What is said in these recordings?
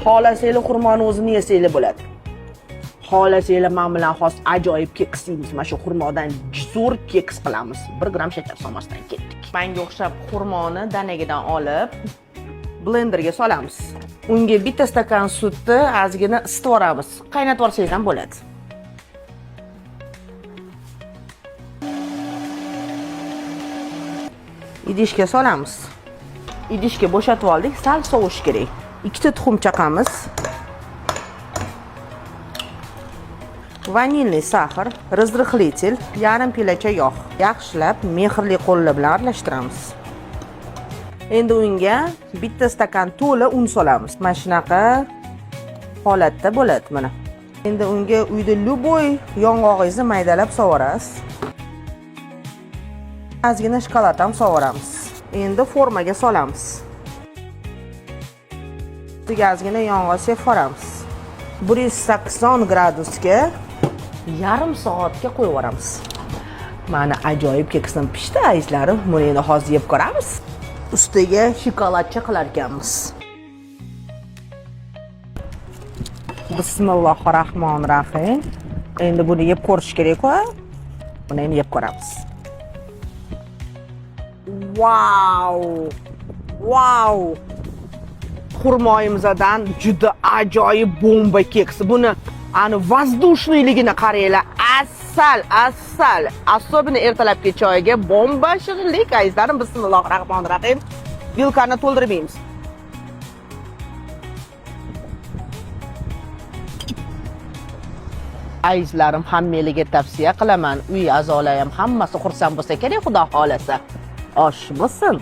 Xohlasanglar xurmoni o'zini yesanglar bo'ladi. Xohlasanglar men bilan xos ajoyib keks yeymiz. Mana shu xurmodan zo'r keks qilamiz. 1 gram shakar solmasdan ketdik. Menga o'xshab xurmoni danagidan olib blenderga solamiz. Unga bitta stakan sutni ozgina isitib yuboramiz. Qaynatib olsangiz ham bo'ladi. Idishga solamiz. Idishga bo'shatib oldik, sal sovish kerak. 2 ta tuxum chaqamiz. Vanilli saxar, razrıxlitel, yarim piyola yog'. Yaxshilab mehrli qo'llar bilan aralashtiramiz. Endi unga bitta stakan to'la un solamiz. Mana shunaqa holatda bo'ladi mana. Endi unga uyda любой yong'og'ingizni maydalab sovorasiz. Ozgina shokolad ham sovoramiz. Endi formaga solamiz. Ustiga ozgina yong'oq sepib yuboramiz. 180 gradusga yarim soatga qo'yib yuboramiz. Mana ajoyib keksim pishdi, azizlarim. Buni endi hozir yeb ko'ramiz. Ustiga shokoladcha qilar ekanmiz. Bismillahirrohmanirrohim. Endi buni yeb ko'rish kerak-ku. Buni endi yeb ko'ramiz. Wow! Wow! Xurmoyimizdan juda ajoyib bomba keks. Buni ani воздушныйligini qaranglar. Asal. Особенно ertalabki choyga bomba shirinlik, azizlarim. Bismillahirrohmanirrohim. Vilkani to'ldirmaymiz. Azizlarim, hammangizga tavsiya qilaman. Uy a'zolarim hammasi xursand bo'lsa kerak, xudo xolasa. Osh bo'lsin.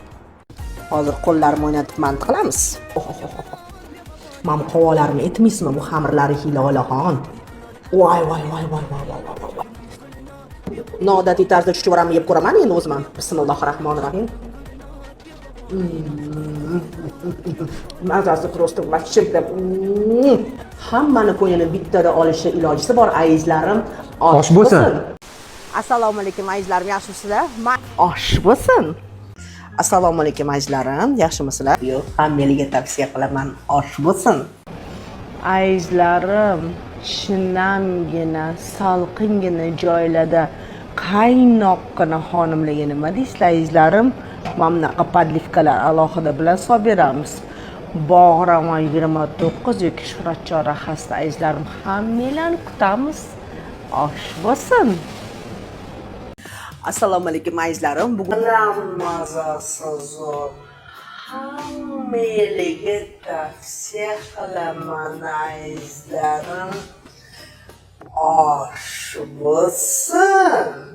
Hozir qo'llarimni o'ynatib mant qilamiz. Mana qovolarni etmaysizmi bu xamirlari hiyla-olaxon. Voy. Noodatiy tarzda chuchvaramni yeb ko'raman endi o'zim ham. Bismillahirrohmanirrohim. Mazasi просто вообще hammani ko'nglini bittada olishi ilojisi bor, azizlarim. Osh bo'lsin. Assalomu alaykum azizlarim, yaxshimisizlar? Osh bo'lsin. Assalomu alaykum azizlarim, yaxshimisizlar? Yo'q, hammangizga tavsiya qilaman, osh bo'lsin. Azizlarim, shinamgina, salqingina joylarda qaynoqqina xonimlarga nima deysizlar azizlarim? Mana bunaqa podlivkalar alohida bilan solib beramiz. Bog'ramon 29 yoki Shuhratchora xasta azizlarim, hammanglarni kutamiz. Osh bo'lsin. Assalomu alaykum azizlarim. Bugun mazasi zo'r. Hammangizga tavsiya qilaman azizlarim. Osh bo'lsin.